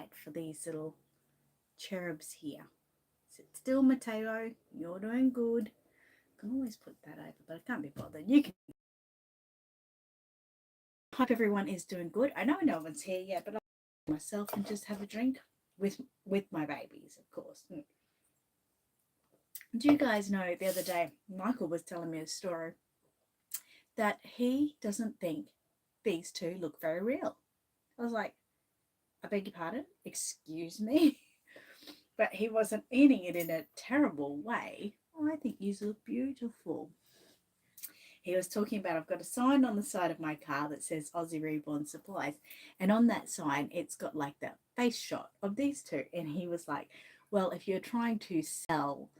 light for these little cherubs here. Sit still, Mateo. You're doing good. I can always put that over, but I can't be bothered. You can. Hope everyone is doing good. I know no one's here yet, but I'll myself and just have a drink with my babies, of course. Do you guys know the other day Michael was telling me a story that he doesn't think these two look very real. I was like, I beg your pardon? Excuse me? But he wasn't meaning it in a terrible way. Oh, I think you look beautiful. He was talking about, I've got a sign on the side of my car that says Aussie Reborn Supplies. And on that sign, it's got like the face shot of these two. And he was like, well, if you're trying to sell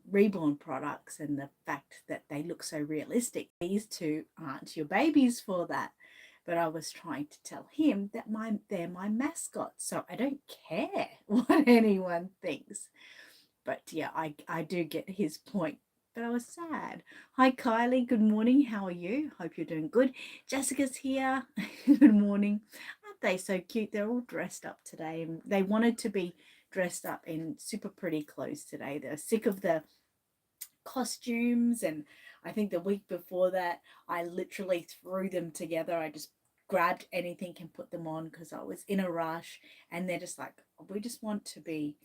Reborn products and the fact that they look so realistic, these two aren't your babies for that. But I was trying to tell him that they're my mascots, so I don't care what anyone thinks. But yeah, I do get his point. But I was sad. Hi, Kylie. Good morning. How are you? Hope you're doing good. Jessica's here. Good morning. Aren't they so cute? They're all dressed up today. And they wanted to be dressed up in super pretty clothes today. They're sick of the costumes. And I think the week before that, I literally threw them together. I just grabbed anything and put them on because I was in a rush. And they're just like, we just want to be,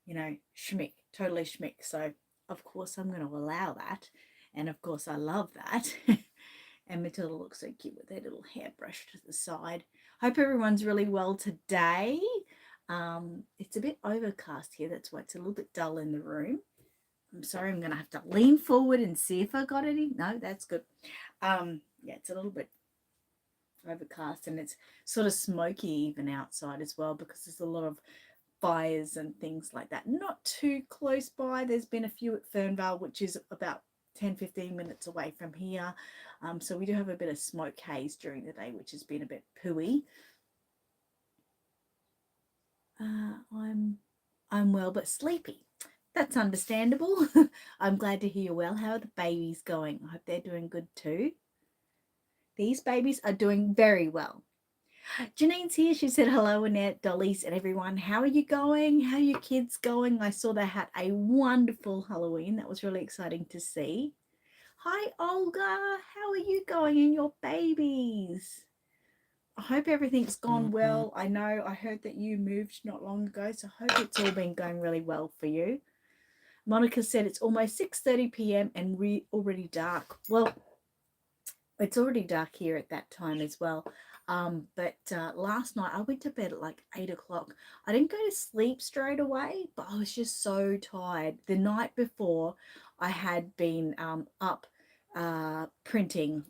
schmick, totally schmick. So of course I'm going to allow that. And of course I love that. And Matilda looks so cute with her little hairbrush to the side. Hope everyone's really well today. It's a bit overcast here. That's why it's a little bit dull in the room. I'm sorry, I'm going to have to lean forward and see if I got any. No, that's good. Yeah, it's a little bit overcast and it's sort of smoky even outside as well because there's a lot of fires and things like that. Not too close by. There's been a few at Fernvale, which is about 10-15 minutes away from here. So we do have a bit of smoke haze during the day, which has been a bit pooey. I'm well but sleepy. That's understandable. I'm glad to hear you're well. How are the babies going? I hope they're doing good too. These babies are doing very well. Janine's here. She said, hello, Annette, Dolly's, and everyone. How are you going? How are your kids going? I saw they had a wonderful Halloween. That was really exciting to see. Hi, Olga. How are you going and your babies? I hope everything's gone well. I know I heard that you moved not long ago, so I hope it's all been going really well for you. Monica said it's almost 6:30 p.m. and already dark. Well, it's already dark here at that time as well. But last night I went to bed at like 8 o'clock. I didn't go to sleep straight away, but I was just so tired. The night before I had been up printing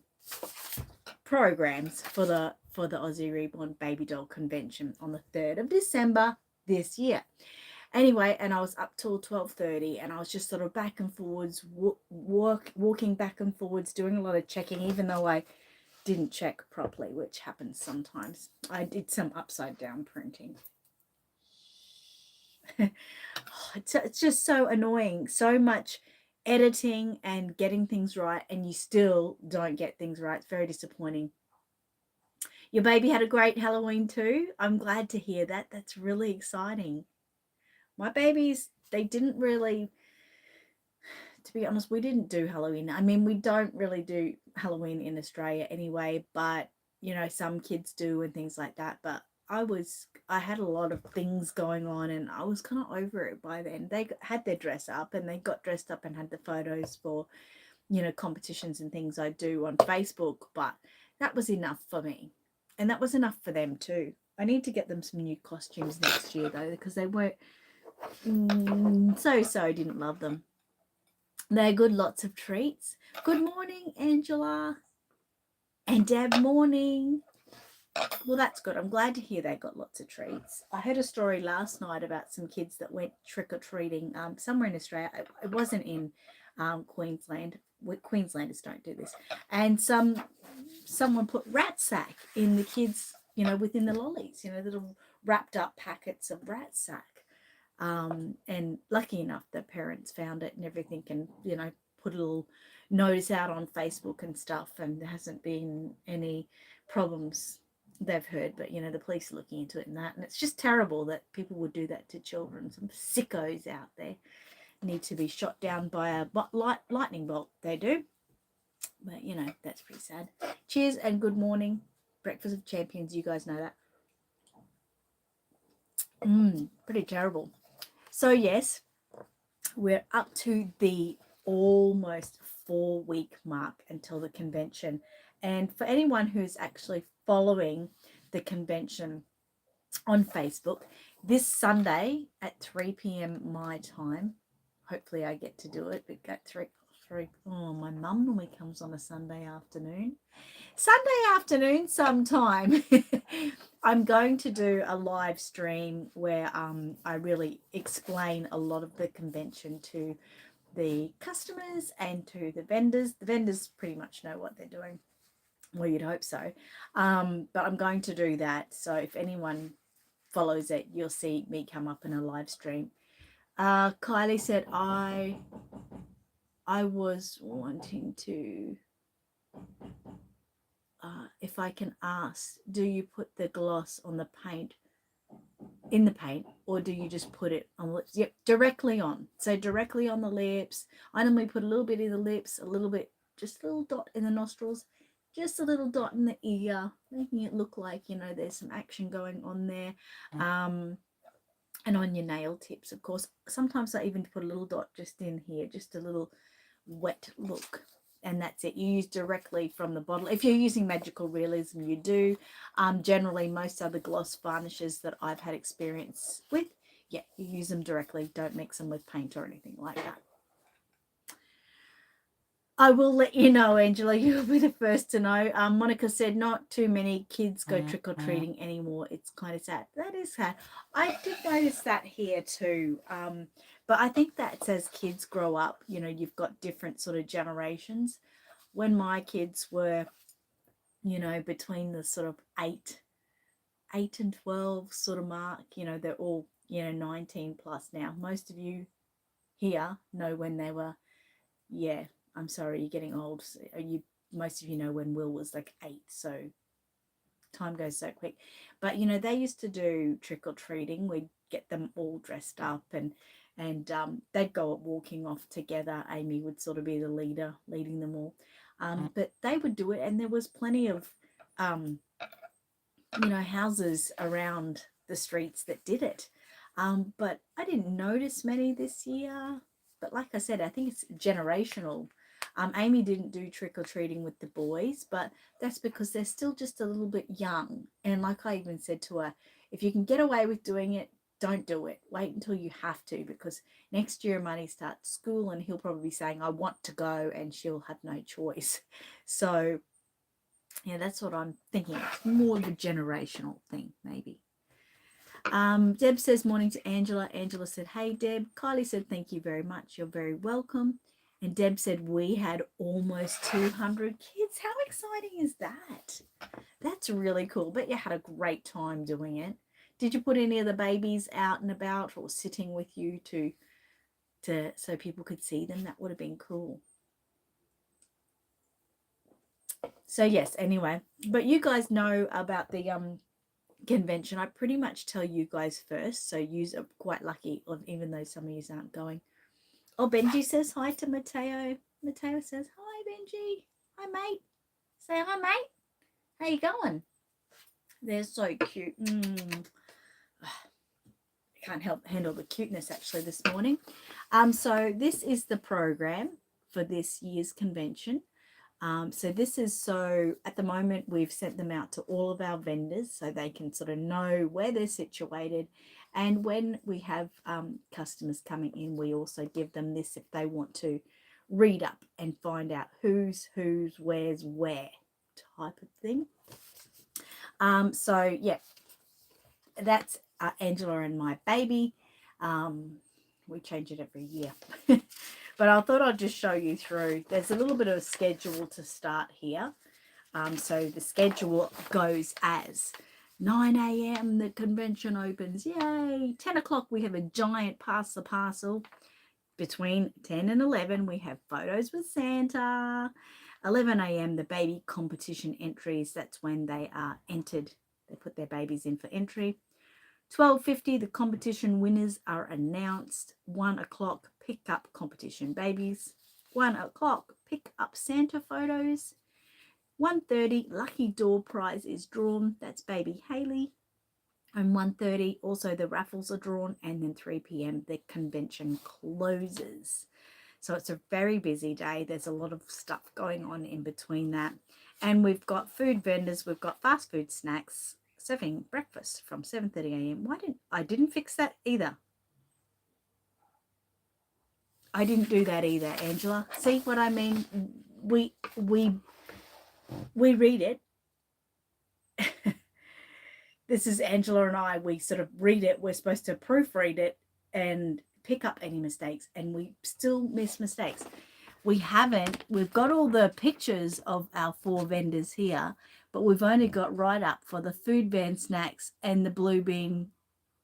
programs for the Aussie Reborn Baby Doll Convention on the 3rd of December this year. Anyway, and I was up till 12:30 and I was just sort of back and forwards, walking back and forwards, doing a lot of checking, even though I didn't check properly, which happens sometimes. I did some upside down printing. It's just so annoying. So much editing and getting things right, and you still don't get things right. It's very disappointing. Your baby had a great Halloween too. I'm glad to hear that. That's really exciting. My babies, they didn't really, to be honest, we didn't do Halloween. I mean, we don't really do Halloween in Australia anyway, but, some kids do and things like that. But I had a lot of things going on and I was kind of over it by then. They had their dress up and they got dressed up and had the photos for, competitions and things I do on Facebook. But that was enough for me. And that was enough for them too. I need to get them some new costumes next year though, because they weren't, so didn't love them. They're good, lots of treats. Good morning, Angela and Deb. Morning. Well, that's good. I'm glad to hear they got lots of treats. I heard a story last night about some kids that went trick-or-treating somewhere in Australia. It wasn't in Queensland. Queenslanders don't do this. And someone put rat sack in the kids, within the lollies, little wrapped up packets of rat sack. And lucky enough, the parents found it and everything and, put a little notice out on Facebook and stuff, and there hasn't been any problems they've heard, but the police are looking into it and that, and it's just terrible that people would do that to children. Some sickos out there need to be shot down by a lightning bolt. They do, but that's pretty sad. Cheers and good morning, breakfast of champions. You guys know that. Pretty terrible. So yes, we're up to the almost 4-week mark until the convention. And for anyone who's actually following the convention on Facebook, this Sunday at 3 p.m. my time, hopefully I get to do it, but at 3, my mum normally comes on a Sunday afternoon sometime. I'm going to do a live stream where I really explain a lot of the convention to the customers and to the vendors. The vendors pretty much know what they're doing. Well, you'd hope so. But I'm going to do that. So if anyone follows it, you'll see me come up in a live stream. Kylie said, I was wanting to, if I can ask, do you put the gloss on the paint, in the paint, or do you just put it on the lips? Yep, directly on. So directly on the lips. I normally put a little bit in the lips, a little bit, just a little dot in the nostrils, just a little dot in the ear, making it look like, there's some action going on there. And on your nail tips, of course. Sometimes I even put a little dot just in here, just a little wet look. And that's it. You use directly from the bottle. If you're using Magical Realism, you do. Generally, most other gloss varnishes that I've had experience with, you use them directly. Don't mix them with paint or anything like that. I will let you know, Angela. You'll be the first to know. Monica said not too many kids go trick-or-treating anymore. It's kind of sad. That is sad. I did notice that here too. But I think that's as kids grow up, you've got different sort of generations. When my kids were, between the sort of 8 and 12 sort of mark, they're all, 19 plus now. Most of you here know when they were, I'm sorry, you're getting old. Most of you know when Will was like 8, so time goes so quick. But they used to do trick-or-treating. We'd get them all dressed up and they'd go walking off together. Amy would sort of be the leader, leading them all. But they would do it, and there was plenty of houses around the streets that did it. But I didn't notice many this year. But like I said, I think it's generational. Amy didn't do trick-or-treating with the boys, but that's because they're still just a little bit young. And like I even said to her, if you can get away with doing it, don't do it. Wait until you have to, because next year Money starts school and he'll probably be saying, I want to go, and she'll have no choice. So, that's what I'm thinking. It's more of a generational thing, maybe. Deb says, morning to Angela. Angela said, hey, Deb. Kylie said, thank you very much. You're very welcome. And Deb said, we had almost 200 kids. How exciting is that? That's really cool. Bet you had a great time doing it. Did you put any of the babies out and about or sitting with you to so people could see them? That would have been cool. So yes, anyway, but you guys know about the convention. I pretty much tell you guys first, so you are quite lucky, even though some of you aren't going. Oh, Benji says hi to Mateo. Mateo says, hi, Benji. Hi, mate. Say hi, mate. How you going? They're so cute. I can't handle the cuteness, actually, this morning. So this is the program for this year's convention. So this is, so at the moment we've sent them out to all of our vendors so they can sort of know where they're situated. And when we have customers coming in, we also give them this if they want to read up and find out who's, where's, where type of thing. So yeah, that's Angela and my baby. We change it every year. But I thought I'd just show you through. There's a little bit of a schedule to start here. So the schedule goes as 9 a.m. the convention opens. Yay! 10 o'clock we have a giant pass the parcel. Between 10 and 11 we have photos with Santa. 11 a.m. the baby competition entries. That's when they are entered They put their babies in for entry. 12:50, the competition winners are announced. 1 o'clock, pick up competition babies. 1 o'clock, pick up Santa photos. 1:30, lucky door prize is drawn. That's baby Haley. And 1:30, also the raffles are drawn. And then 3 p.m, the convention closes. So it's a very busy day. There's a lot of stuff going on in between that. And we've got food vendors. We've got fast food snacks serving breakfast from 7:30 a.m. I didn't fix that either. I didn't do that either, Angela. See what I mean? We read it. This is Angela and I. We sort of read it. We're supposed to proofread it and pick up any mistakes, and we still miss mistakes. We've got all the pictures of our 4 vendors here, but we've only got right up for the food van snacks and the Blue Bean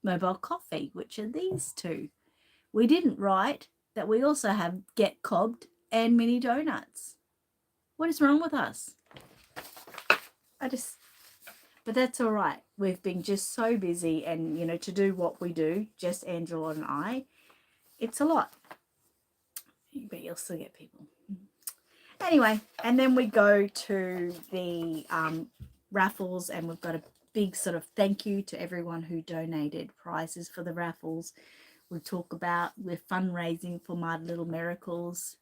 mobile coffee, which are these 2. We didn't write that we also have Get Cobbed and mini donuts. What is wrong with us? But that's all right. We've been just so busy, and, you know, to do what we do, just Angela and I, it's a lot. But you'll still get people. Anyway, and then we go to the raffles, and we've got a big sort of thank you to everyone who donated prizes for the raffles. We talk about we're fundraising for My Little Miracles.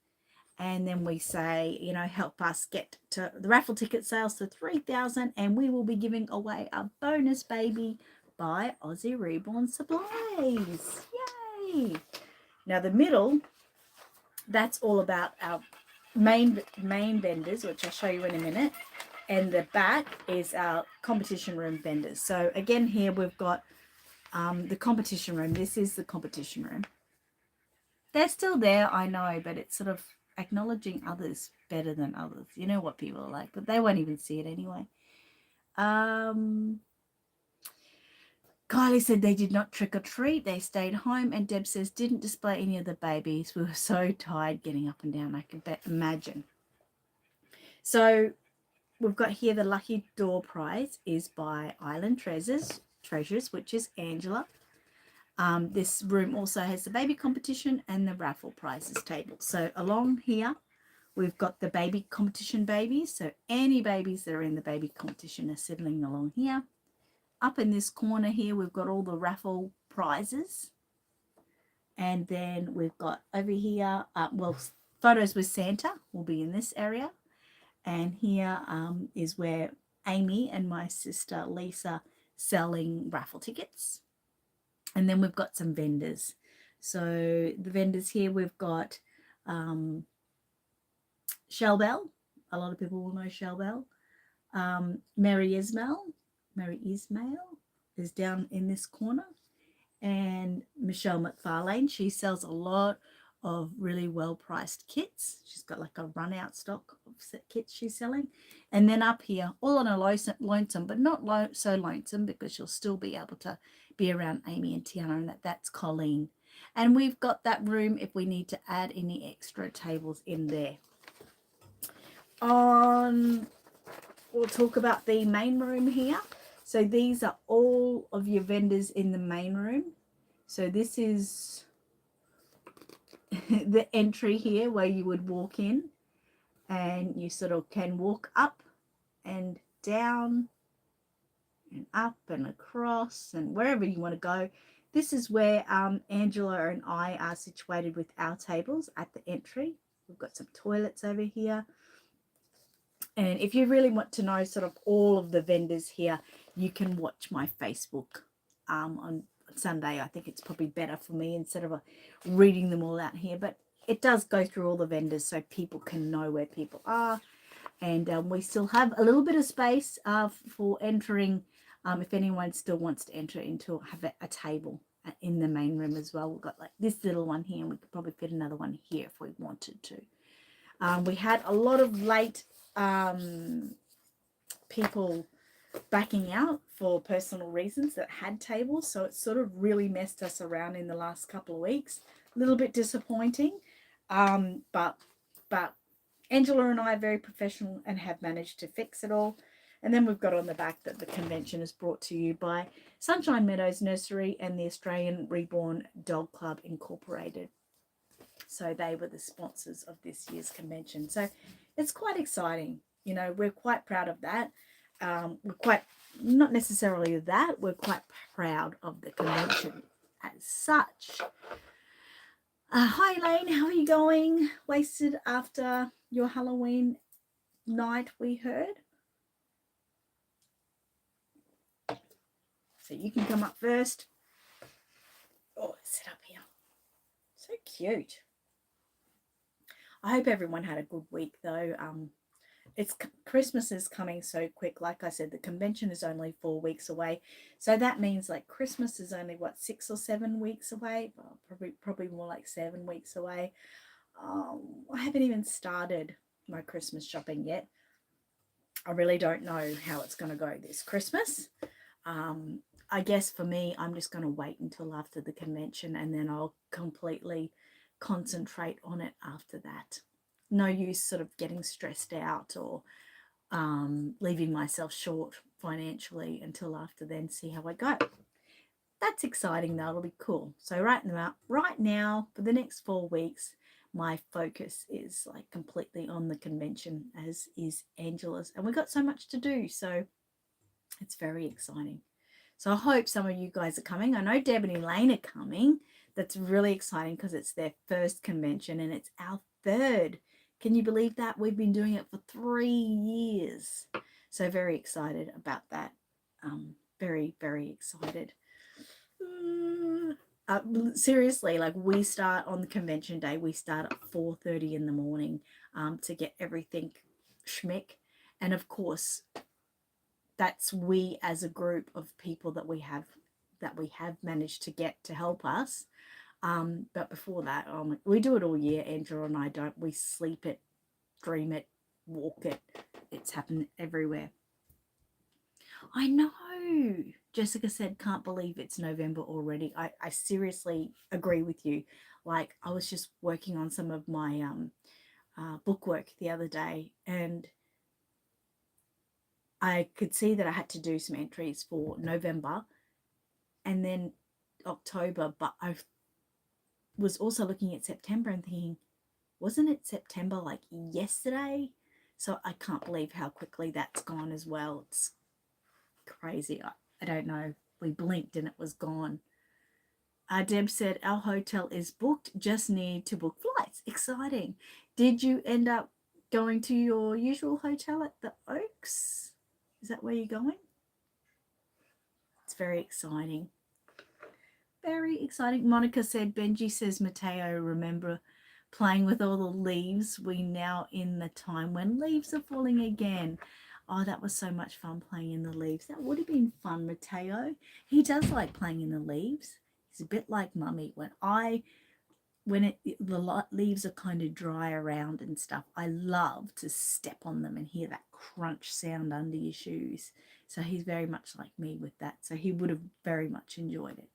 And then we say, you know, help us get to the raffle ticket sales to 3,000, and we will be giving away a bonus baby by Aussie Reborn Supplies. Yay! Now the middle, that's all about our main vendors, which I'll show you in a minute. And the back is our competition room vendors. So again, here we've got the competition room. This is the competition room. They're still there, I know, but it's sort of acknowledging others better than others. You know what people are like, but they won't even see it anyway. Kylie said they did not trick or treat. They stayed home. And Deb says, didn't display any of the babies. We were so tired getting up and down. I can imagine. So we've got here the lucky door prize is by Island Treasures, which is Angela. This room also has the baby competition and the raffle prizes table. So along here, we've got the baby competition babies. So any babies that are in the baby competition are settling along here. Up in this corner here, we've got all the raffle prizes. And then we've got over here, photos with Santa will be in this area. And here is where Amy and my sister Lisa selling raffle tickets. And then we've got some vendors. So the vendors here, we've got Shell Bell. A lot of people will know Shell Bell. Mary Ismail is down in this corner. And Michelle McFarlane, she sells a lot of really well-priced kits. She's got like a run-out stock of kits she's selling. And then up here, all on a lonesome, but not so lonesome, because she'll still be able to be around Amy and Tiana, and that's Colleen. And we've got that room if we need to add any extra tables in there. We'll talk about the main room here. So these are all of your vendors in the main room. So this is the entry here where you would walk in, and you sort of can walk up and down and up and across and wherever you want to go. This is where Angela and I are situated with our tables at the entry. We've got some toilets over here. And if you really want to know sort of all of the vendors here, you can watch my Facebook on Sunday. I think it's probably better for me instead of reading them all out here. But it does go through all the vendors so people can know where people are. And we still have a little bit of space for entering. If anyone still wants to enter into have a table in the main room as well. We've got like this little one here, and we could probably fit another one here if we wanted to. We had a lot of late people backing out for personal reasons that had tables, so it sort of really messed us around in the last couple of weeks. A little bit disappointing, but Angela and I are very professional and have managed to fix it all. And then we've got on the back that the convention is brought to you by Sunshine Meadows Nursery and the Australian Reborn Dog Club Incorporated. So they were the sponsors of this year's convention. So it's quite exciting. You know, we're quite proud of that. We're quite, not necessarily that, we're quite proud of the convention as such. Hi, Elaine. How are you going? Wasted after your Halloween night, we heard. So you can come up first. Oh, sit up here. So cute. I hope everyone had a good week, though. It's Christmas is coming so quick. Like I said, the convention is only 4 weeks away, so that means like Christmas is only 6 or 7 weeks away. Well, probably more like 7 weeks away. I haven't even started my Christmas shopping yet. I really don't know how it's going to go this Christmas. I guess for me, I'm just going to wait until after the convention, and then I'll completely concentrate on it after that. No use sort of getting stressed out or leaving myself short financially until after then, see how I go. That's exciting though, it'll be cool. So right now, for the next 4 weeks, my focus is like completely on the convention, as is Angela's. And we've got so much to do, so it's very exciting. So I hope some of you guys are coming. I know Deb and Elaine are coming. That's really exciting because it's their first convention and it's our third. Can you believe that? We've been doing it for 3 years. So very excited about that. Very, very excited. Seriously, like we start on the convention day, we start at 4:30 in the morning to get everything schmick. And of course, that's we as a group of people that we have managed to get to help us. But before that, we do it all year. Angela and I don't. We sleep it, dream it, walk it. It's happened everywhere. I know. Jessica said, can't believe it's November already. I seriously agree with you. Like, I was just working on some of my book work the other day, and I could see that I had to do some entries for November and then October, but I was also looking at September and thinking, wasn't it September like yesterday? So I can't believe how quickly that's gone as well. It's crazy. I don't know. We blinked and it was gone. Deb said, our hotel is booked. Just need to book flights. Exciting. Did you end up going to your usual hotel at the Oaks? Is that where you're going? It's very exciting. Very exciting. Monica said, Benji says, Mateo, remember playing with all the leaves? We now in the time when leaves are falling again. Oh, that was so much fun playing in the leaves. That would have been fun, Mateo. He does like playing in the leaves. He's a bit like Mummy. When the leaves are kind of dry around and stuff, I love to step on them and hear that crunch sound under your shoes. So he's very much like me with that. So he would have very much enjoyed it.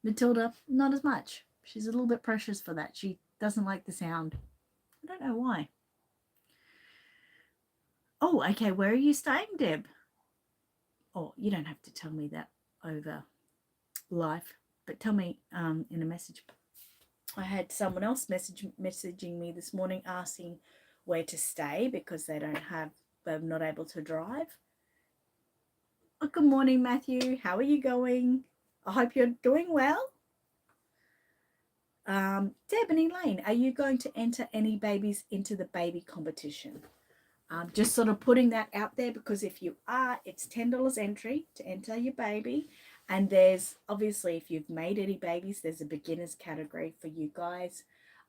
Matilda, not as much. She's a little bit precious for that. She doesn't like the sound. I don't know why. Oh, okay. Where are you staying, Deb? Oh, you don't have to tell me that over live, but tell me in a message. I had someone else messaging me this morning asking where to stay because they're not able to drive. Oh, good morning, Matthew. How are you going? I hope you're doing well. Deb and Elaine, are you going to enter any babies into the baby competition? Just sort of putting that out there, because if you are, it's $10 entry to enter your baby. And there's obviously, if you've made any babies, there's a beginners category for you guys.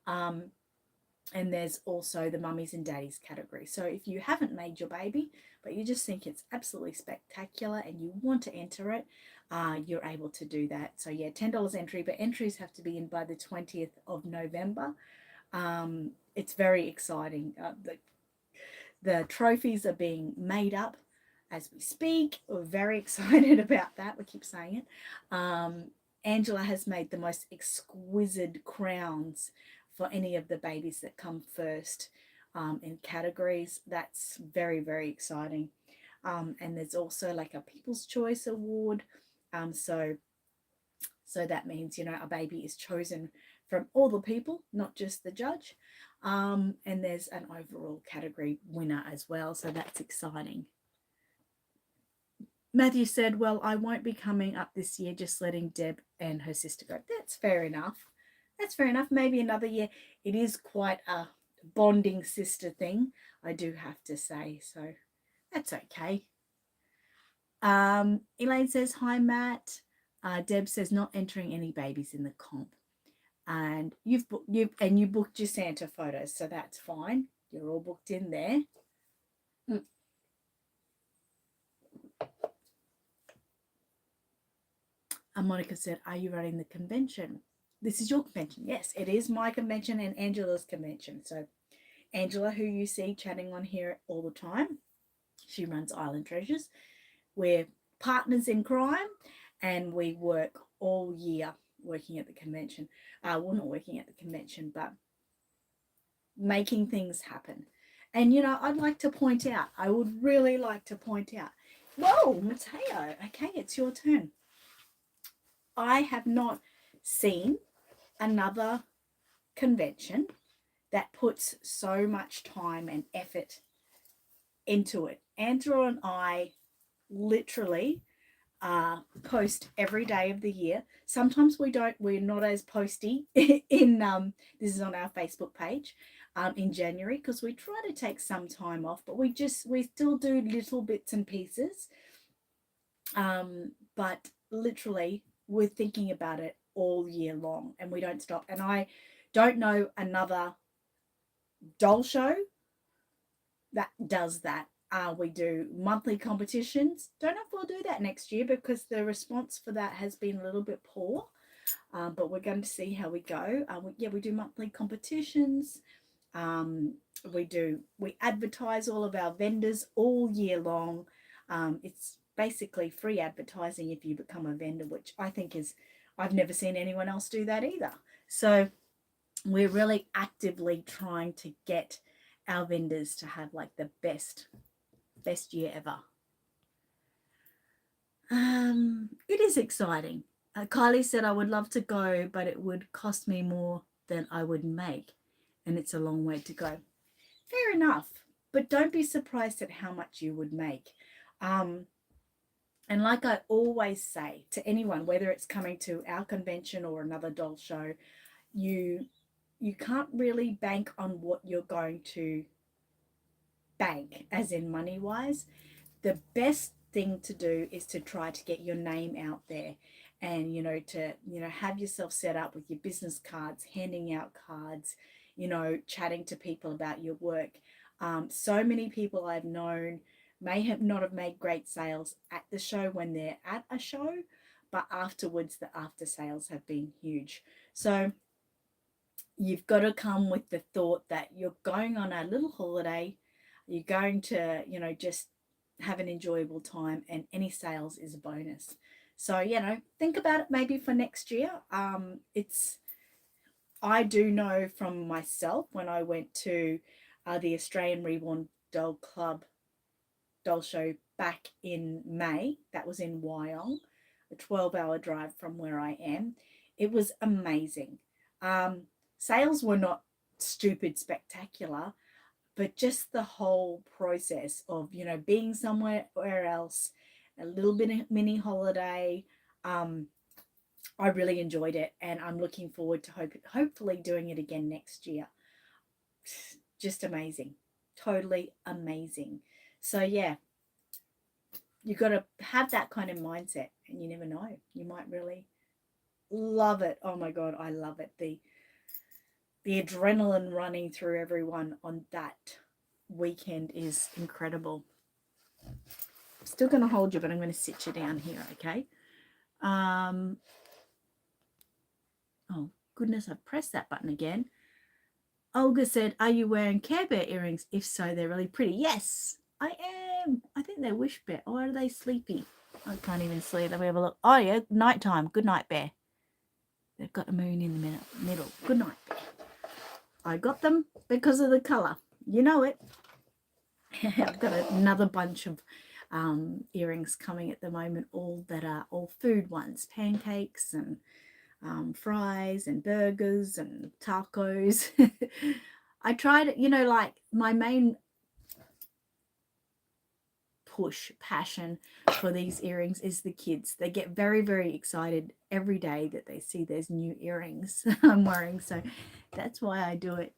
And there's also the mummies and daddies category. So if you haven't made your baby, but you just think it's absolutely spectacular and you want to enter it, you're able to do that. So yeah, $10 entry, but entries have to be in by the 20th of November. It's very exciting. The trophies are being made up as we speak. We're very excited about that. We keep saying it. Angela has made the most exquisite crowns for any of the babies that come first in categories. That's very, very exciting. And there's also like a People's Choice Award. So that means, a baby is chosen from all the people, not just the judge. And there's an overall category winner as well. So that's exciting. Matthew said, well, I won't be coming up this year, just letting Deb and her sister go. That's fair enough. That's fair enough. Maybe another year. It is quite a bonding sister thing, I do have to say. So that's okay. Elaine says, hi, Matt. Deb says, not entering any babies in the comp. And you booked your Santa photos, so that's fine. You're all booked in there. And Monica said, are you running the convention? This is your convention. Yes, it is my convention and Angela's convention. So Angela, who you see chatting on here all the time, she runs Island Treasures. We're partners in crime and we work all year working at the convention. Well, not working at the convention, but making things happen. And, I'd like to point out, I would really like to point out, whoa, Mateo, okay, it's your turn. I have not seen another convention that puts so much time and effort into it. Andrew and I literally post every day of the year. Sometimes we're not as posty in this is on our Facebook page in January, because we try to take some time off, but we still do little bits and pieces. But literally we're thinking about it all year long and we don't stop. And I don't know another doll show that does that. We do monthly competitions. Don't know if we'll do that next year because the response for that has been a little bit poor. But we're going to see how we go. We do monthly competitions. We advertise all of our vendors all year long. It's basically free advertising if you become a vendor, which I think I've never seen anyone else do that either. So we're really actively trying to get our vendors to have like the best year ever. It is exciting. Kylie said, I would love to go, but it would cost me more than I would make, and it's a long way to go. Fair enough, but don't be surprised at how much you would make. And like I always say to anyone, whether it's coming to our convention or another doll show, you can't really bank on what you're going to bank, as in money wise. The best thing to do is to try to get your name out there, and to have yourself set up with your business cards, handing out cards, chatting to people about your work. So many people I've known may not have made great sales at the show when they're at a show, but afterwards the after sales have been huge. So you've got to come with the thought that you're going on a little holiday, you're going to just have an enjoyable time, and any sales is a bonus. So think about it maybe for next year. I do know from myself, when I went to the Australian Reborn Doll Club doll show back in May, that was in Wyong, a 12-hour drive from where I am. It was amazing. Sales were not stupid spectacular, but just the whole process of being somewhere else, a little bit of mini holiday, I really enjoyed it, and I'm looking forward to hopefully doing it again next year. Just amazing, totally amazing. So yeah, you've got to have that kind of mindset, and you never know, you might really love it. Oh my god, I love it. The adrenaline running through everyone on that weekend is incredible. I'm still going to hold you, but I'm going to sit you down here, okay? Oh goodness, I've pressed that button again. Olga said, are you wearing Care Bear earrings? If so, they're really pretty. Yes, I am. I think they're Wish Bear. Or are they Sleepy? I can't even see. Let me have a look. Oh yeah, nighttime. Good night, Bear. They've got a moon in the middle. Good night, Bear. I got them because of the colour. You know it. I've got another bunch of earrings coming at the moment, all that are all food ones, pancakes and fries and burgers and tacos. I tried, like my main push passion for these earrings is the kids. They get very, very excited every day that they see there's new earrings I'm wearing. So that's why I do it.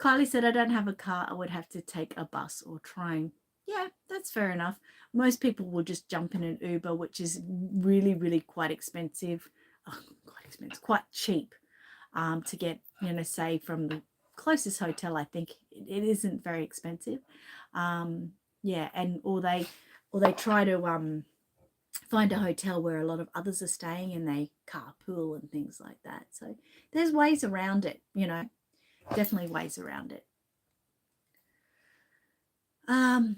Kylie said, I don't have a car. I would have to take a bus or train. Yeah, that's fair enough. Most people will just jump in an Uber, which is really, really quite expensive. Oh, quite expensive, quite cheap to get, say from the closest hotel. I think it isn't very expensive. Yeah, and or they try to find a hotel where a lot of others are staying and they carpool and things like that. So there's ways around it, definitely ways around it. And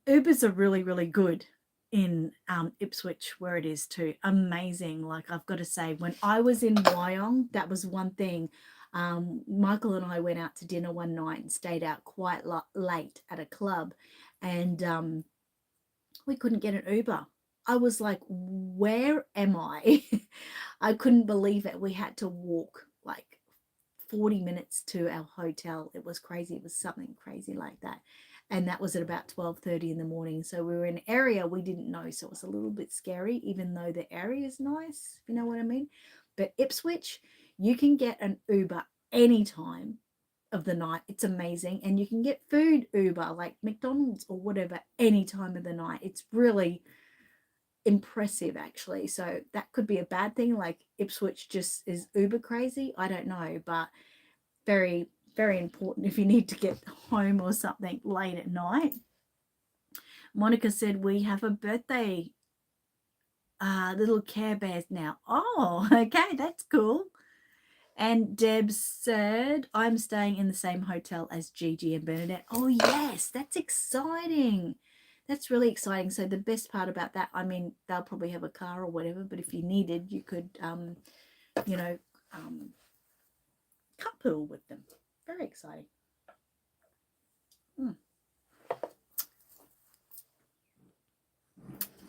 Ubers are really, really good in Ipswich, where it is too. Amazing. Like, I've got to say, when I was in Wyong, that was one thing. Michael and I went out to dinner one night and stayed out quite late at a club, and we couldn't get an Uber. I was like, where am I? I couldn't believe it. We had to walk like 40 minutes to our hotel. It was crazy. It was something crazy like that. And that was at about 12:30 in the morning. So we were in an area we didn't know. So it was a little bit scary, even though the area is nice, if you know what I mean. But Ipswich, you can get an Uber anytime of the night. It's amazing. And you can get food Uber, like McDonald's or whatever, any time of the night. It's really impressive, actually. So that could be a bad thing, like Ipswich just is Uber crazy. I don't know, but very, very important if you need to get home or something late at night. Monica said, we have a birthday little Care Bears now. Oh, okay, that's cool. And Deb said, I'm staying in the same hotel as Gigi and Bernadette. Oh, yes, that's exciting. That's really exciting. So the best part about that, I mean, they'll probably have a car or whatever, but if you needed, you could, carpool with them. Very exciting.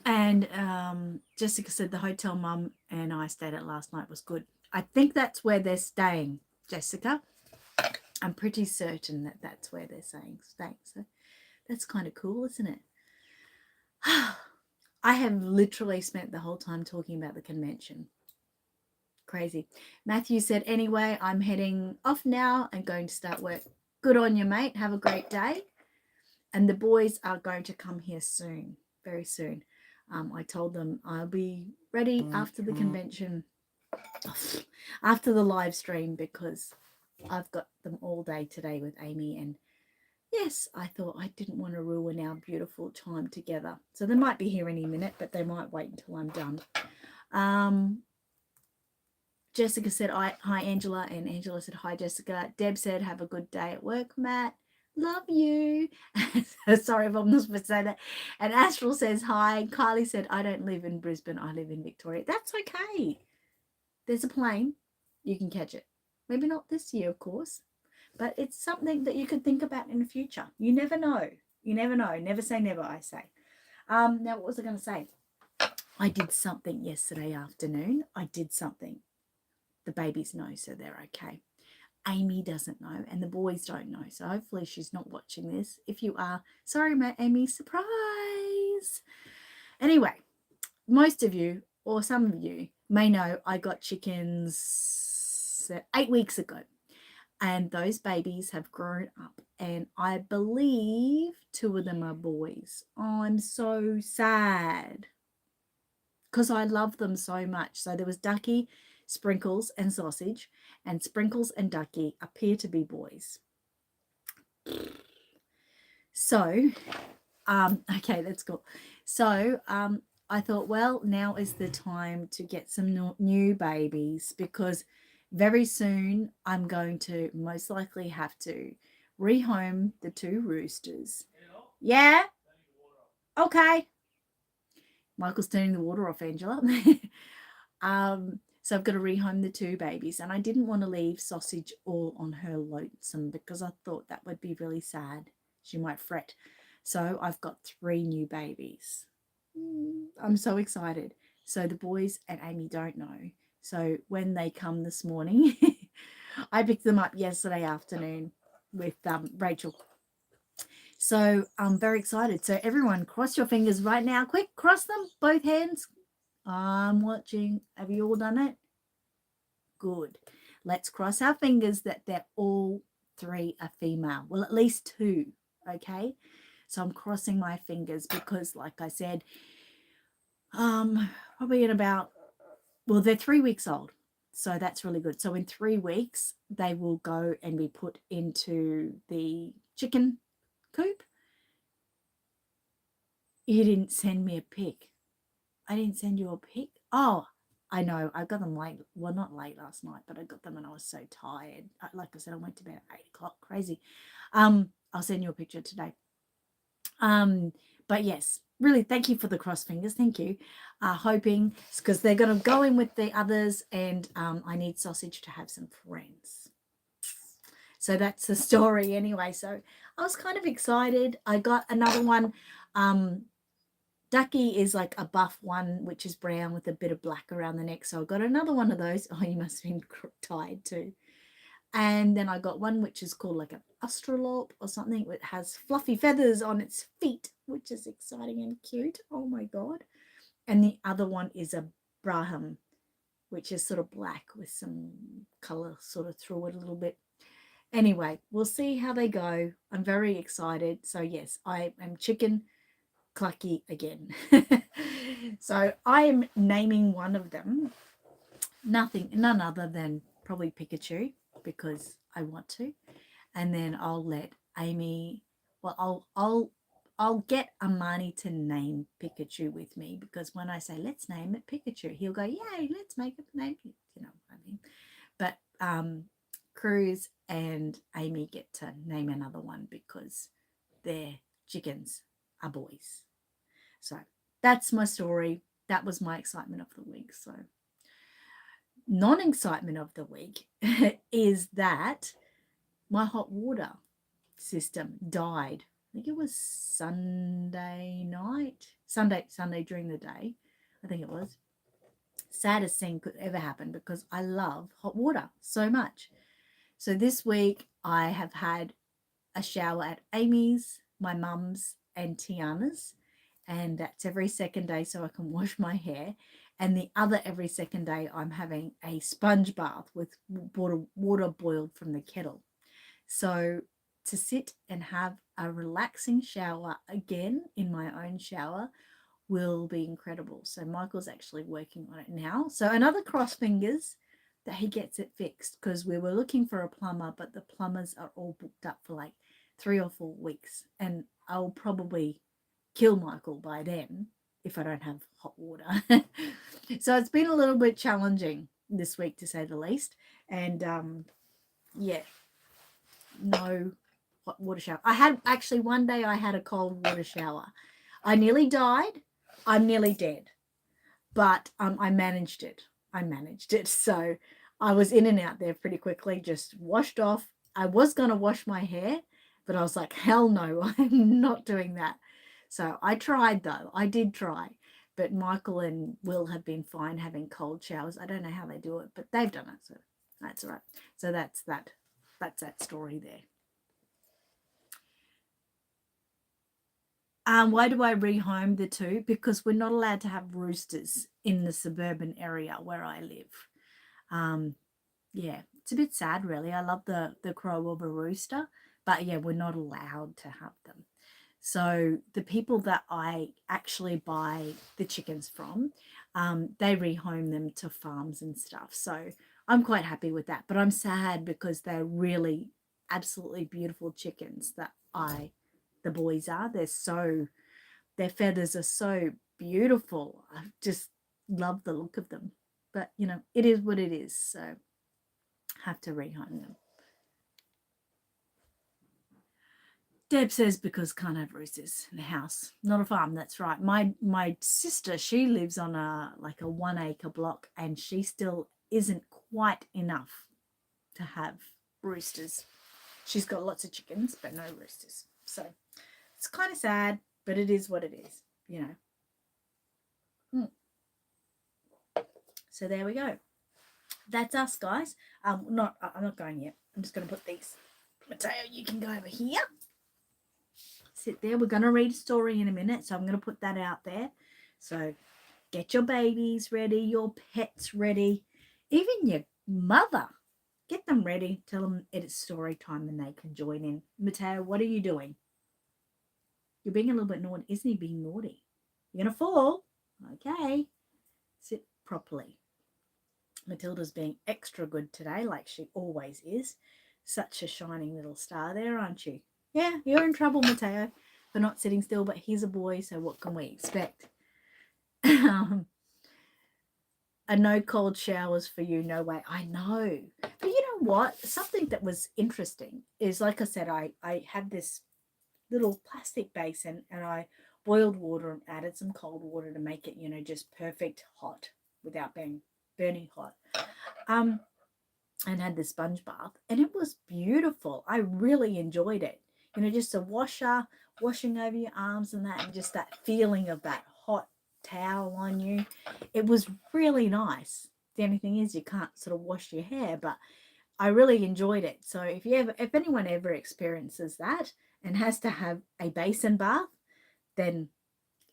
And Jessica said the hotel mum and I stayed at last night was good. I think that's where they're staying, Jessica. I'm pretty certain that that's where they're staying. So that's kind of cool, isn't it? I have literally spent the whole time talking about the convention. Crazy. Matthew said, anyway, I'm heading off now and going to start work. Good on you, mate. Have a great day. And the boys are going to come here soon, very soon. I told them I'll be ready after the convention, after the live stream, because I've got them all day today with Amy. And yes, I thought I didn't want to ruin our beautiful time together. So they might be here any minute, but they might wait until I'm done. Jessica said, hi, Angela. And Angela said, hi, Jessica. Deb said, have a good day at work, Matt. Love you. Sorry if I'm not supposed to say that. And Astral says, hi. Kylie said, I don't live in Brisbane. I live in Victoria. That's okay. There's a plane. You can catch it. Maybe not this year, of course. But it's something that you could think about in the future. You never know. You never know. Never say never, I say. Now, what was I going to say? I did something yesterday afternoon. I did something. The babies know, so they're okay. Amy doesn't know, and the boys don't know. So hopefully she's not watching this. If you are, sorry, Amy, surprise. Anyway, most of you, or some of you, may know I got chickens 8 weeks ago. And those babies have grown up, and I believe 2 of them are boys. Oh, I'm so sad because I love them so much. So there was Ducky, Sprinkles, and Sausage, and Sprinkles and Ducky appear to be boys. So, okay, that's cool. So, I thought, well, now is the time to get some new babies, because very soon I'm going to most likely have to rehome the 2 roosters. Yeah? Okay. Michael's turning the water off, Angela. So I've got to rehome the 2 babies, and I didn't want to leave Sausage all on her lonesome because I thought that would be really sad. She might fret. So I've got 3 new babies. I'm so excited. So the boys and Amy don't know. So when they come this morning, I picked them up yesterday afternoon with Rachel. So I'm very excited. So everyone, cross your fingers right now. Quick, cross them, both hands. I'm watching. Have you all done it? Good. Let's cross our fingers that they're all 3 are female. Well, at least 2. Okay. So I'm crossing my fingers because, like I said, probably in about, well, they're 3 weeks old. So that's really good. So in 3 weeks, they will go and be put into the chicken coop. You didn't send me a pic. I didn't send you a pic. Oh, I know. I got them late. Well, not late last night, but I got them and I was so tired. Like I said, I went to bed at 8:00. Crazy. I'll send you a picture today. But yes, really, thank you for the cross fingers. Thank you. Hoping because they're going to go in with the others, and I need Sausage to have some friends. So that's the story anyway. So I was kind of excited. I got another one. Ducky is like a buff one, which is brown with a bit of black around the neck. So I got another one of those. Oh, you must have been tired too. And then I got one which is called like an astrolabe or something. It has fluffy feathers on its feet, which is exciting and cute. Oh my God. And the other one is a Braham, which is sort of black with some color sort of through it a little bit. Anyway, we'll see how they go. I'm very excited. So yes, I am chicken clucky again. So I am naming one of them none other than probably Pikachu because I want to, and then I'll let Amy. Well, I'll get Amani to name Pikachu with me because when I say let's name it Pikachu, he'll go yay, let's make it name it. You know what I mean? But Cruz and Amy get to name another one because their chickens are boys. So that's my story. That was my excitement of the week. So non-excitement of the week is that my hot water system died. I think it was Sunday during the day. I think it was. Saddest thing could ever happen because I love hot water so much. So this week I have had a shower at Amy's, my mum's, and Tiana's, and that's every second day so I can wash my hair. And the other every second day I'm having a sponge bath with water boiled from the kettle. So to sit and have a relaxing shower again in my own shower will be incredible. So Michael's actually working on it now. So another cross fingers that he gets it fixed because we were looking for a plumber, but the plumbers are all booked up for like 3 or 4 weeks. And I'll probably kill Michael by then if I don't have hot water. So it's been a little bit challenging this week to say the least. And yeah, no hot water shower. I had actually one day I had a cold water shower. I nearly died. I'm nearly dead. But I managed it. So I was in and out there pretty quickly, just washed off. I was going to wash my hair, but I was like, hell no, I'm not doing that. So I tried though. I did try. But Michael and Will have been fine having cold showers. I don't know how they do it, but they've done it. So that's all right. So that's that. That's that story there. Why do I rehome the 2? Because we're not allowed to have roosters in the suburban area where I live. Yeah, it's a bit sad, really. I love the crow of a rooster, but yeah, we're not allowed to have them. So the people that I actually buy the chickens from, they rehome them to farms and stuff. So I'm quite happy with that. But I'm sad because they're really absolutely beautiful chickens that the boys are. Their feathers are so beautiful. I just love the look of them. But, you know, it is what it is. So have to rehome them. Deb says because can't have roosters in a house, not a farm. That's right. My sister, she lives on a 1 acre block, and she still isn't quite enough to have roosters. She's got lots of chickens, but no roosters. So It's kind of sad, but it is what it is, you know. So there we go. That's us, guys. I'm not going yet. I'm just going to put these. Mateo, you can go over here. Sit there. We're going to read a story in a minute, so I'm going to put that out there. So get your babies ready, your pets ready, even your mother. Get them ready. Tell them it's story time and they can join in. Mateo, what are you doing? You're being a little bit naughty. Isn't he being naughty? You're going to fall. Okay. Sit properly. Matilda's being extra good today, like she always is. Such a shining little star there, aren't you? Yeah, you're in trouble, Mateo, for not sitting still, but he's a boy, so what can we expect? A no cold showers for you, no way. I know. But you know what? Something that was interesting is, like I said, I had this little plastic basin and I boiled water and added some cold water to make it, you know, just perfect hot without being burning hot. And had the sponge bath, and it was beautiful. I really enjoyed it. You know, just a washer washing over your arms and that, and just that feeling of that hot towel on you. It was really nice. The only thing is you can't sort of wash your hair, but I really enjoyed it. So if anyone ever experiences that and has to have a basin bath, then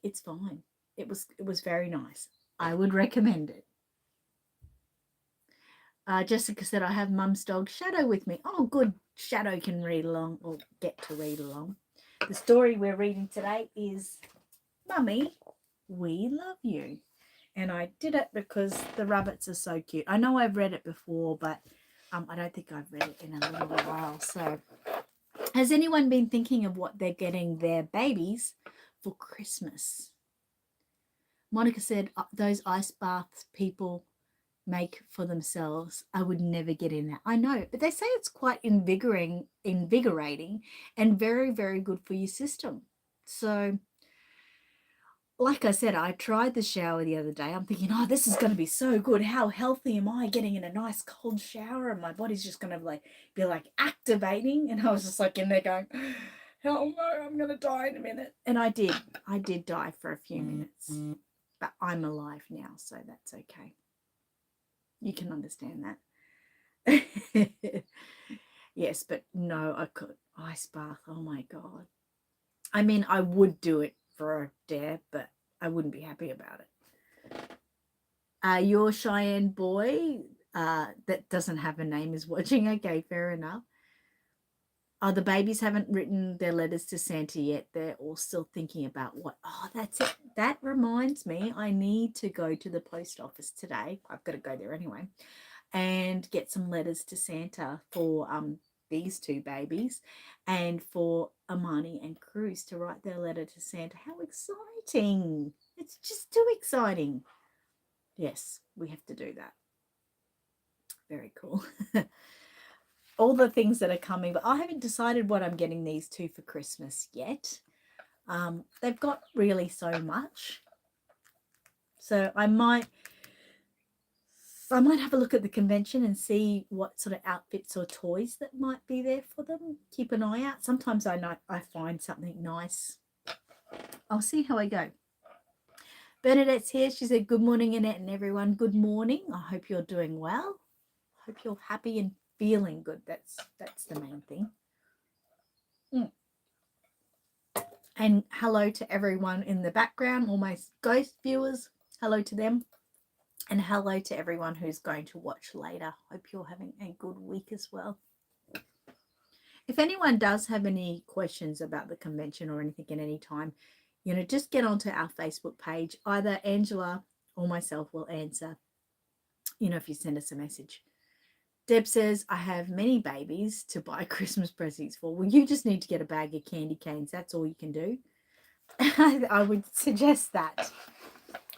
it's fine. It was very nice. I would recommend it. Jessica said, I have mum's dog Shadow with me. Oh, good. Shadow can read along or get to read along. The story we're reading today is Mummy, We Love You. And I did it because the rabbits are so cute. I know I've read it before, but I don't think I've read it in a little while. So has anyone been thinking of what they're getting their babies for Christmas? Monica said, those ice baths people make for themselves, I would never get in that. I know, but they say it's quite invigorating and very, very good for your system. So like I said, I tried the shower the other day. I'm thinking, oh, this is going to be so good. How healthy am I getting in a nice cold shower? And my body's just going to be activating. And I was just in there going, hell no, I'm going to die in a minute. And I did die for a few minutes, but I'm alive now. So that's okay. You can understand that. Yes, but no, I could. Ice bath. Oh my God. I mean, I would do it for a dare, but I wouldn't be happy about it. Your Cheyenne boy that doesn't have a name is watching. Okay, fair enough. The babies haven't written their letters to Santa yet. They're all still thinking about what. Oh, that's it. That reminds me, I need to go to the post office today. I've got to go there anyway, and get some letters to Santa for these two babies, and for Amani and Cruz to write their letter to Santa. How exciting! It's just too exciting. Yes, we have to do that. Very cool. All the things that are coming, but I haven't decided what I'm getting these two for Christmas yet. They've got really so much. So I might have a look at the convention and see what sort of outfits or toys that might be there for them. Keep an eye out. Sometimes I find something nice. I'll see how I go. Bernadette's here. She said, good morning, Annette and everyone. Good morning. I hope you're doing well. I hope you're happy and feeling good. That's the main thing. And hello to everyone in the background, all my ghost viewers. Hello to them. And hello to everyone who's going to watch later. Hope you're having a good week as well. If anyone does have any questions about the convention or anything at any time, just get onto our Facebook page. Either Angela or myself will answer, if you send us a message. Deb says, I have many babies to buy Christmas presents for. Well, you just need to get a bag of candy canes. That's all you can do. I would suggest that.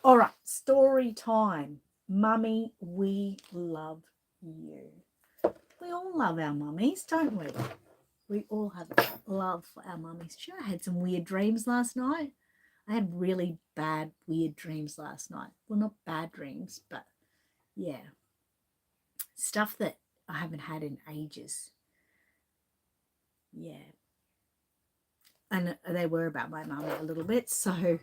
All right, story time. Mummy, we love you. We all love our mummies, don't we? We all have love for our mummies. Sure, I had some weird dreams last night. I had really bad, weird dreams last night. Well, not bad dreams, but yeah. Stuff that I haven't had in ages. Yeah. and they were about my mum a little bit. So,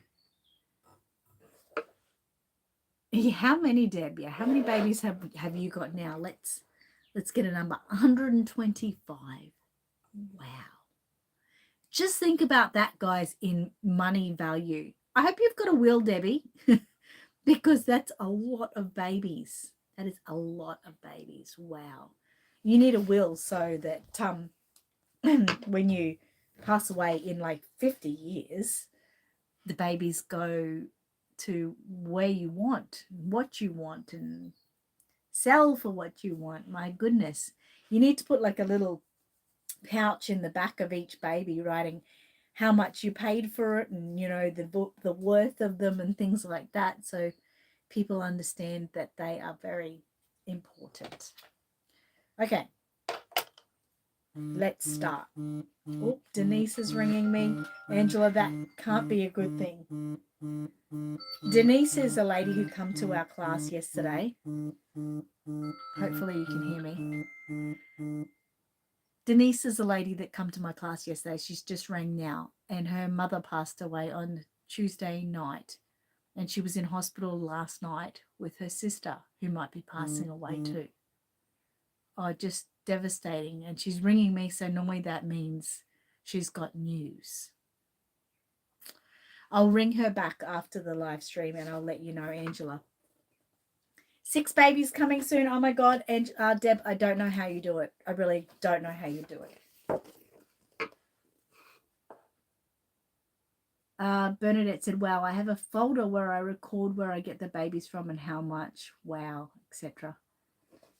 yeah, how many, Deb? Yeah, how many babies have you got now? Let's get a number. 125. Wow. Just think about that, guys, in money value. I hope you've got a will, Debbie, because that's a lot of babies. That is a lot of babies. Wow. You need a will so that when you pass away in like 50 years, the babies go to where you want, what you want, and sell for what you want. My goodness. You need to put like a little pouch in the back of each baby writing how much you paid for it, and the worth of them and things like that, so people understand that they are very important. Okay, let's start. Oh, Denise is ringing me. Angela, that can't be a good thing. Denise is a lady who came to our class yesterday. Hopefully you can hear me. Denise is a lady that come to my class yesterday. She's just rang now, and her mother passed away on Tuesday night, and she was in hospital last night with her sister, who might be passing away too. Oh, just devastating. And she's ringing me, so normally that means she's got news. I'll ring her back after the live stream and I'll let you know, Angela. 6 babies coming soon. Oh my God. And Deb, I don't know how you do it. I really don't know how you do it. Bernadette said, wow, I have a folder where I record where I get the babies from and how much. Wow, etc.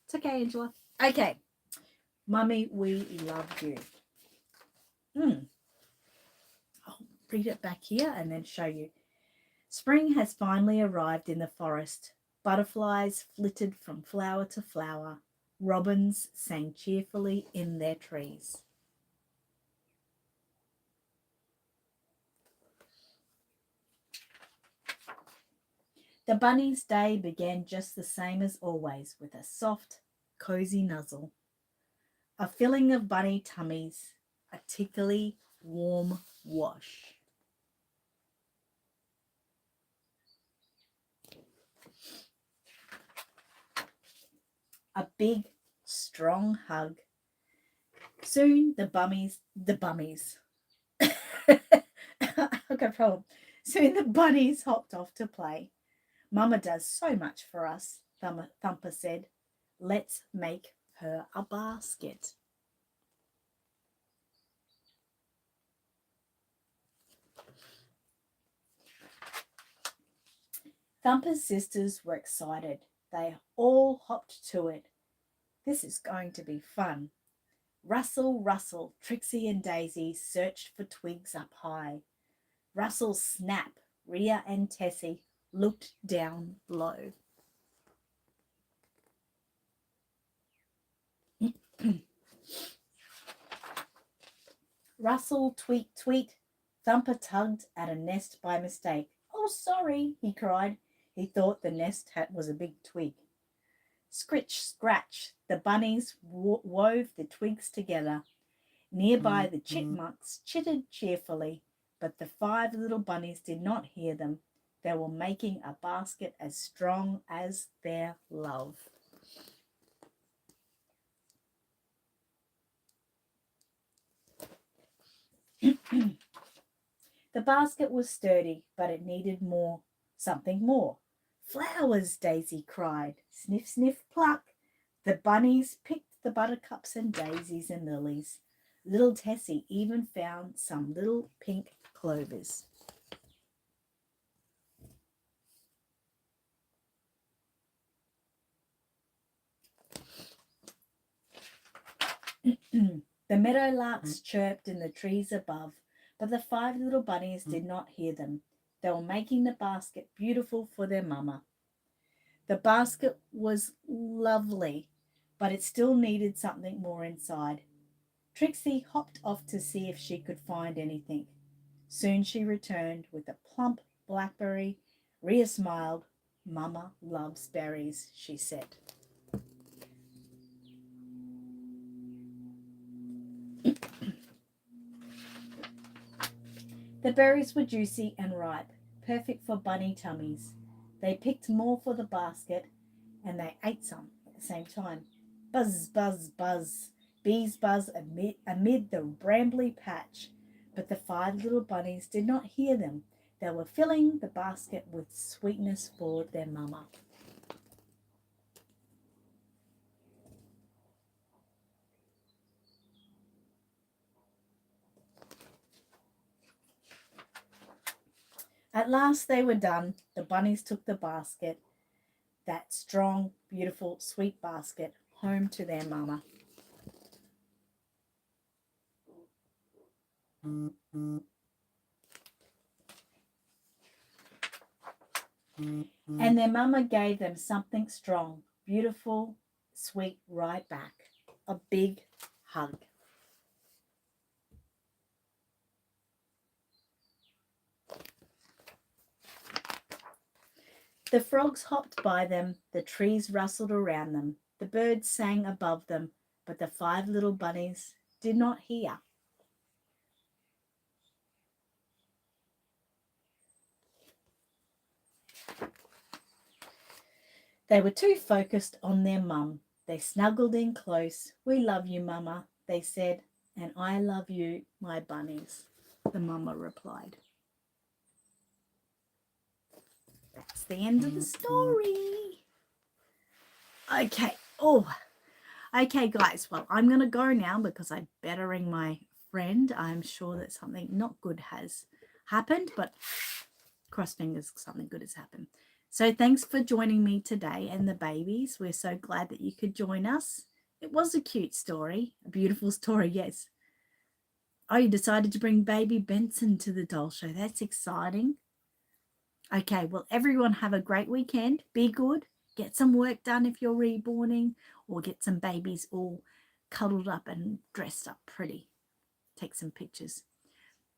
It's okay, Angela. Okay. Mummy, we love you. I'll read it back here and then show you. Spring has finally arrived in the forest. Butterflies flitted from flower to flower. Robins sang cheerfully in their trees. The bunny's day began just the same as always, with a soft, cozy nuzzle, a filling of bunny tummies, a tickly, warm wash. A big, strong hug. Soon the bummies. I've got a problem. Soon the bunnies hopped off to play. Mama does so much for us, Thumper said. Let's make her a basket. Thumper's sisters were excited. They all hopped to it. This is going to be fun. Rustle, Rustle, Trixie and Daisy searched for twigs up high. Rustle, Snap, Rhea and Tessie looked down low. Rustle, Tweet, Tweet. Thumper tugged at a nest by mistake. Oh, sorry, he cried. He thought the nest was a big twig. Scritch, scratch, the bunnies wove the twigs together. Nearby the chipmunks chittered cheerfully, but the 5 little bunnies did not hear them. They were making a basket as strong as their love. The basket was sturdy, but it needed something more. Flowers, Daisy cried. Sniff, sniff, pluck. The bunnies picked the buttercups and daisies and lilies. Little Tessie even found some little pink clovers. The meadowlarks chirped in the trees above, but the 5 little bunnies did not hear them. They were making the basket beautiful for their mama. The basket was lovely, but it still needed something more inside. Trixie hopped off to see if she could find anything. Soon she returned with a plump blackberry. Rhea smiled. Mama loves berries, she said. The berries were juicy and ripe, perfect for bunny tummies. They picked more for the basket and they ate some at the same time. Buzz, buzz, buzz. Bees buzzed amid the brambly patch, but the 5 little bunnies did not hear them. They were filling the basket with sweetness for their mama. At last they were done. The bunnies took the basket, that strong, beautiful, sweet basket, home to their mama. And their mama gave them something strong, beautiful, sweet right back. A big hug. The frogs hopped by them, the trees rustled around them, the birds sang above them, but the 5 little bunnies did not hear. They were too focused on their mum. They snuggled in close. We love you, Mama, they said, and I love you, my bunnies, the mama replied. That's the end of the story. Okay. Okay, guys. Well, I'm going to go now because I better ring my friend. I'm sure that something not good has happened, but cross fingers, something good has happened. So thanks for joining me today and the babies. We're so glad that you could join us. It was a cute story, a beautiful story, yes. Oh, you decided to bring baby Benson to the doll show. That's exciting. Okay, well, everyone have a great weekend. Be good. Get some work done if you're reborning, or get some babies all cuddled up and dressed up pretty. Take some pictures.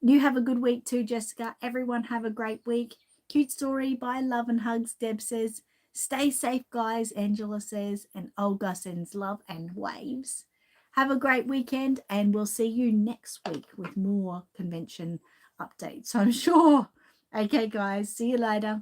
You have a good week too, Jessica. Everyone have a great week. Cute story. Bye, love and hugs, Deb says. Stay safe, guys, Angela says. And Olga sends love and waves. Have a great weekend, and we'll see you next week with more convention updates, I'm sure. Okay, guys. See you later.